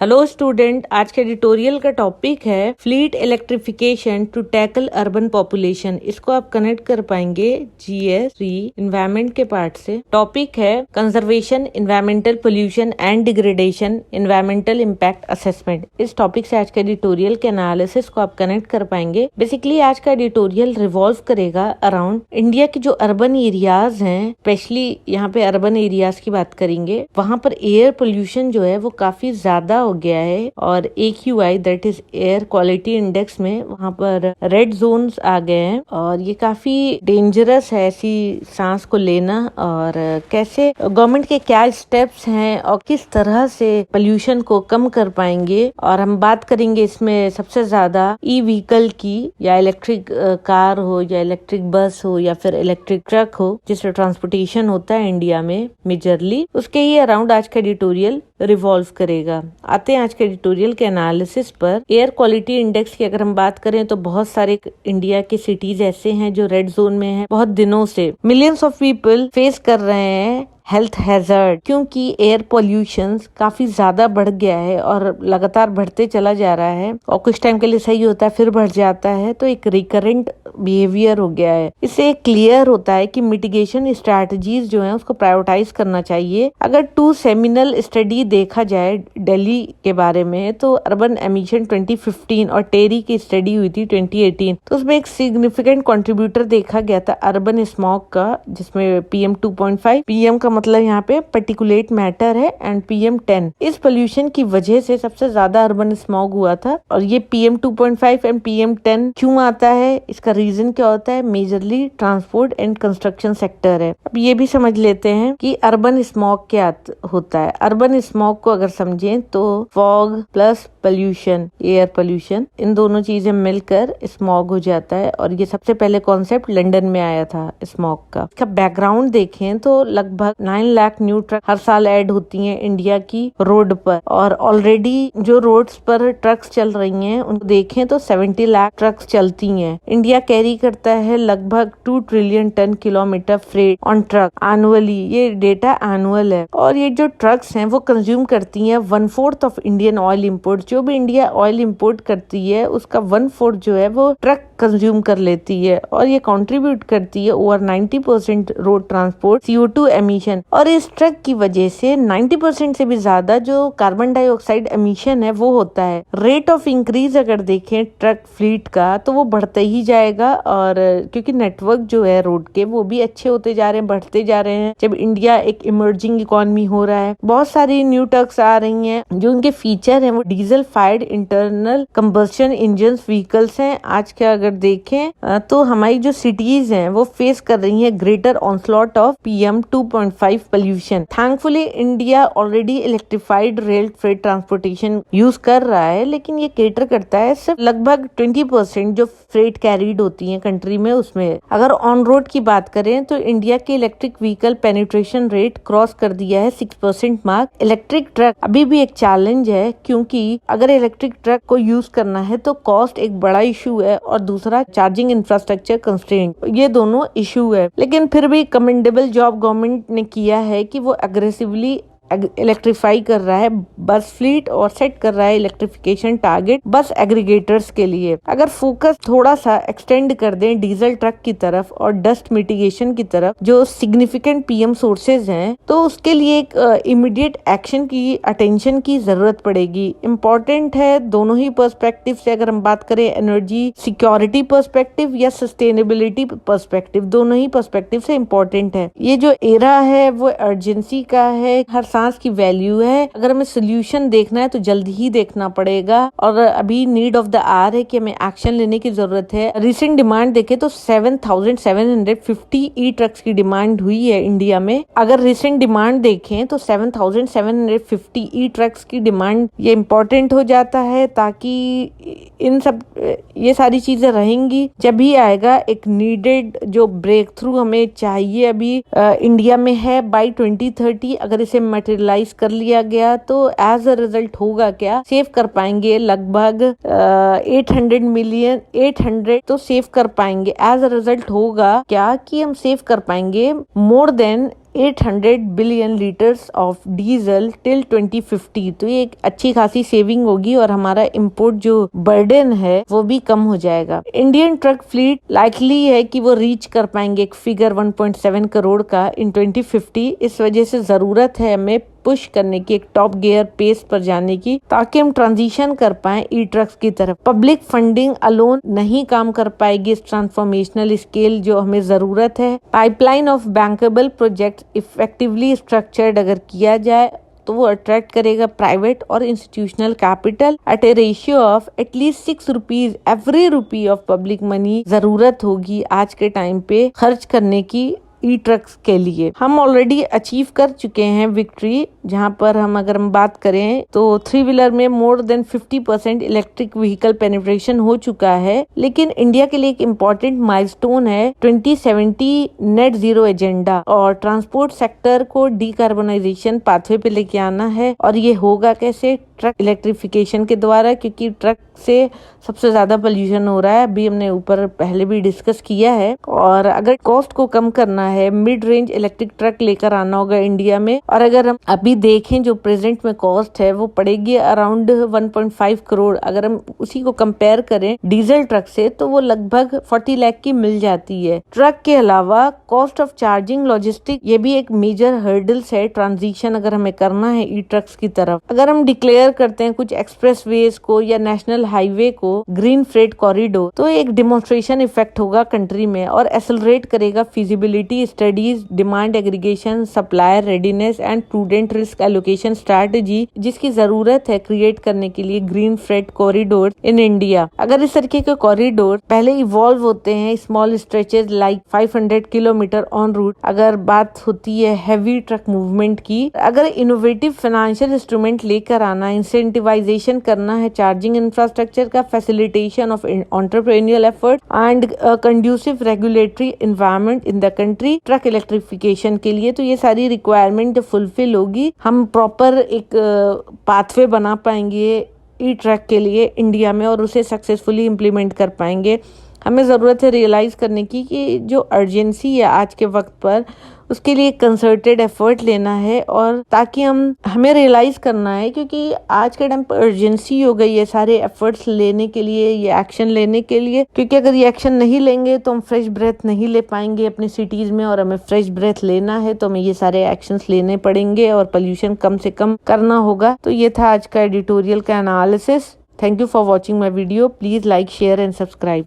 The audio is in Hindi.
हेलो स्टूडेंट, आज के एडिटोरियल का टॉपिक है fleet electrification to tackle urban population. इसको आप कनेक्ट कर पाएंगे जीएस इन्वायरमेंट के पार्ट से। टॉपिक है conservation, environmental pollution and degradation, environmental impact assessment. इस टॉपिक से आज के एडिटोरियल के एनालिसिस को आप कनेक्ट कर पाएंगे। बेसिकली आज का एडिटोरियल रिवॉल्व करेगा अराउंड इंडिया के जो अर्बन एरियाज हैं, स्पेशली यहाँ पे अर्बन एरियाज की बात करेंगे। वहाँ पर एयर पोल्यूशन जो है वो काफी ज्यादा हो गया है और AQI that is air quality index में वहाँ पर रेड जोन्स आ गए हैं और ये काफी डेंजरस है ऐसी सांस को लेना। और कैसे गवर्नमेंट के क्या स्टेप्स हैं और किस तरह से पोल्यूशन को कम कर पाएंगे। और हम बात करेंगे इसमें सबसे ज्यादा ई व्हीकल की, या इलेक्ट्रिक कार हो या इलेक्ट्रिक बस हो या फिर इलेक्ट्रिक ट्रक हो जिससे ट्रांसपोर्टेशन होता है इंडिया में मेजरली, उसके ही अराउंड आज का एडिटोरियल रिवॉल्व करेगा। आते हैं आज के एडिटोरियल के एनालिसिस पर। एयर क्वालिटी इंडेक्स की अगर हम बात करें तो बहुत सारे इंडिया के सिटीज ऐसे हैं जो रेड जोन में हैं। बहुत दिनों से मिलियंस ऑफ पीपल फेस कर रहे हैं हेल्थ हैजर्ड, क्योंकि एयर पोल्यूशन काफी ज्यादा बढ़ गया है और लगातार बढ़ते चला जा रहा है और कुछ टाइम के लिए सही होता है फिर बढ़ जाता है, तो एक रिकरेंट बिहेवियर हो गया है। इससे क्लियर होता है कि मिटिगेशन स्ट्रैटेजीज जो है उसको प्रायोरिटाइज करना चाहिए। अगर टू सेमिनल स्टडी देखा जाए दिल्ली के बारे में तो अर्बन एमिशन 2015 और टेरी की स्टडी हुई थी 2018, तो उसमें एक सिग्निफिकेंट कंट्रीब्यूटर देखा गया था अर्बन स्मॉग का, जिसमें PM 2.5, PM का मतलब यहाँ पे पर्टिकुलेट मैटर है, एंड PM10। इस पोल्यूशन की वजह से सबसे ज्यादा अर्बन स्मॉग हुआ था। और ये PM 2.5 एंड PM10 क्यों आता है, इसका रीजन क्या होता है? Majorly transport and construction sector है। अब ये भी समझ लेते हैं कि अर्बन स्मॉग क्या होता है। अर्बन स्मॉग को अगर समझें तो fog plus pollution, air pollution, इन दोनों चीजें मिलकर स्मॉग हो जाता है। और ये सबसे पहले कॉन्सेप्ट लंदन में आया था स्मॉग का। इसका बैकग्राउंड देखें तो लगभग 9 लाख न्यू ट्रक हर साल ऐड होती हैं इंडिया की रोड पर, और ऑलरेडी जो रोड्स पर ट्रक्स चल रही हैं उनको देखें तो 70 लाख ट्रक्स चलती हैं। इंडिया कैरी करता है लगभग 2 trillion tonne kilometre freight on truck annually. ये डेटा एनुअल है। और ये जो ट्रक्स हैं वो कंज्यूम करती हैं 1/4 ऑफ इंडियन ऑयल इम्पोर्ट। जो भी इंडिया ऑयल इम्पोर्ट करती है उसका 1/4 जो है वो ट्रक कंज्यूम कर लेती है, और ये कंट्रीब्यूट करती है over 90% road transport CO2 emission. और इस ट्रक की वजह से 90% से भी ज्यादा जो कार्बन डाइऑक्साइड एमिशन है वो होता है। रेट ऑफ इंक्रीज अगर देखें ट्रक फ्लीट का तो वो बढ़ते ही जाएगा, और क्योंकि नेटवर्क जो है रोड के वो भी अच्छे होते जा रहे हैं, बढ़ते जा रहे हैं। जब इंडिया एक इमर्जिंग इकोनॉमी हो रहा है, बहुत सारी न्यू ट्रक्स आ रही हैं जो उनके फीचर हैं वो diesel fired internal combustion engine vehicles हैं। आज के अगर देखें तो हमारी जो सिटीज हैं वो फेस कर रही हैं greater onslaught of PM 2.5 pollution. Thankfully India already electrified rail freight transportation use कर रहा है, लेकिन ये केटर करता है सिर्फ लगभग 20% जो फ्रेट कैरीड होती है कंट्री में उसमें। अगर ऑन रोड की बात करें तो इंडिया के electric vehicle penetration rate cross कर दिया है 6% मार्क। इलेक्ट्रिक ट्रक अभी भी एक चैलेंज है, क्योंकि अगर इलेक्ट्रिक ट्रक को यूज करना है तो कॉस्ट एक बड़ा इशू है और दूसरा चार्जिंग इंफ्रास्ट्रक्चर कंस्ट्रेंट, ये दोनों इशू है। लेकिन फिर भी कमेंडेबल जॉब गवर्नमेंट ने किया है कि वो अग्रेसिवली इलेक्ट्रीफाई कर रहा है बस फ्लीट और सेट कर रहा है इलेक्ट्रिफिकेशन टारगेट बस एग्रीगेटर्स के लिए। अगर फोकस थोड़ा सा एक्सटेंड कर दें डीजल ट्रक की तरफ और डस्ट मिटिगेशन की तरफ जो सिग्निफिकेंट PM सोर्सेज हैं, तो उसके लिए एक इमीडिएट एक्शन की अटेंशन की जरूरत पड़ेगी। इम्पोर्टेंट है दोनों ही पर्सपेक्टिव से, अगर हम बात करें एनर्जी सिक्योरिटी पर्सपेक्टिव या सस्टेनेबिलिटी पर्सपेक्टिव, दोनों ही पर्सपेक्टिव से इम्पोर्टेंट है। ये जो एरा है वो अर्जेंसी का है, हर सांस की वैल्यू है। अगर हमें सोल्यूशन देखना है तो जल्दी ही देखना पड़ेगा, और अभी नीड ऑफ द आवर है कि हमें एक्शन लेने की जरूरत है। रिसेंट डिमांड देखें तो 7,750 ई ट्रक्स की डिमांड हुई है इंडिया में। अगर रिसेंट डिमांड देखें तो 7,750 ई ट्रक्स की डिमांड, ये इम्पोर्टेंट हो जाता है ताकि इन सब ये सारी चीजें रहेंगी जब भी आएगा एक नीडेड जो ब्रेक थ्रू हमें चाहिए अभी इंडिया में है बाय 2030। अगर इसे मटेरियलाइज कर लिया गया तो एज अ रिजल्ट होगा क्या, सेव कर पाएंगे लगभग 800 मिलियन, 800 तो सेव कर पाएंगे। एज अ रिजल्ट होगा क्या कि हम सेव कर पाएंगे more than 800 billion litres of diesel till 2050। तो ये एक अच्छी खासी सेविंग होगी और हमारा इंपोर्ट जो बर्डन है वो भी कम हो जाएगा। इंडियन ट्रक फ्लीट लाइकली है कि वो रीच कर पाएंगे एक फिगर 1.7 करोड़ का इन 2050। इस वजह से जरूरत है हमें पुश करने की, एक टॉप गियर पेस पर जाने की, ताकि हम ट्रांजिशन कर पाए ई ट्रक्स की तरफ। पब्लिक फंडिंग अलोन नहीं काम कर पाएगी इस ट्रांसफॉर्मेशनल स्केल जो हमें जरूरत है। Pipeline of bankable project effectively structured अगर किया जाए तो वो अट्रैक्ट करेगा प्राइवेट और institutional capital eight A ratio of at least 6 rupees every rupee of public money जरूरत होगी आज के टाइम पे खर्च करने की ई ट्रक्स के लिए। हम ऑलरेडी अचीव कर चुके हैं विक्ट्री, जहां पर अगर हम बात करें तो 3 व्हीलर में more than 50% electric vehicle penetration हो चुका है। लेकिन इंडिया के लिए एक इम्पोर्टेंट माइलस्टोन है 2070 नेट जीरो एजेंडा, और ट्रांसपोर्ट सेक्टर को डीकार्बोनाइजेशन पाथवे पे लेके आना है। और ये होगा कैसे? ट्रक इलेक्ट्रिफिकेशन के द्वारा, क्योंकि ट्रक से सबसे ज्यादा पोल्यूशन हो रहा है, अभी हमने ऊपर पहले भी डिस्कस किया है। और अगर कॉस्ट को कम करना है, मिड रेंज इलेक्ट्रिक ट्रक लेकर आना होगा इंडिया में। और अगर हम अभी देखें जो प्रेजेंट में कॉस्ट है वो पड़ेगी अराउंड 1.5 करोड़। अगर हम उसी को कंपेयर करें डीजल ट्रक से तो वो लगभग 40 लाख की मिल जाती है। ट्रक के अलावा कॉस्ट ऑफ चार्जिंग, लॉजिस्टिक, ये भी एक मेजर हर्डल्स है ट्रांजिशन अगर हमें करना है ई ट्रक्स की तरफ। अगर हम डिक्लेयर करते हैं कुछ एक्सप्रेसवेज को या नेशनल हाईवे को ग्रीन फ्रेट कॉरिडोर, तो एक डिमोन्स्ट्रेशन इफेक्ट होगा कंट्री में और एक्सेलरेट करेगा feasibility studies, demand aggregation, supplier readiness and prudent risk allocation strategy, जिसकी जरूरत है क्रिएट करने के लिए green freight corridor in India. अगर इस तरीके के कॉरिडोर पहले इवॉल्व होते हैं small stretches like 500 kilometre on route, अगर बात होती है हैवी ट्रक मूवमेंट की, अगर इनोवेटिव फाइनेंशियल इंस्ट्रूमेंट लेकर आना, इंसेंटिवाइजेशन करना है चार्जिंग इंफ्रास्ट्रक्चर का, facilitation of entrepreneurial effort and conducive regulatory environment in the country truck electrification के लिए, तो ये सारी रिक्वायरमेंट जब फुलफिल होगी हम प्रॉपर एक पाथवे बना पाएंगे ई ट्रक के लिए इंडिया में और उसे सक्सेसफुली इम्प्लीमेंट कर पाएंगे। हमें ज़रूरत है रियलाइज करने की कि जो अर्जेंसी है आज के वक्त पर, उसके लिए कंसर्टेड एफर्ट लेना है, और ताकि हमें रियलाइज करना है, क्योंकि आज के टाइम पर अर्जेंसी हो गई है सारे एफर्ट्स लेने के लिए, ये एक्शन लेने के लिए। क्योंकि अगर ये एक्शन नहीं लेंगे तो हम फ्रेश ब्रेथ नहीं ले पाएंगे अपनी सिटीज में, और हमें फ्रेश ब्रेथ लेना है तो हमें ये सारे एक्शंस लेने पड़ेंगे और पोल्यूशन कम से कम करना होगा। तो ये था आज का एडिटोरियल का analysis. Thank you for watching my video. Please like, share and subscribe.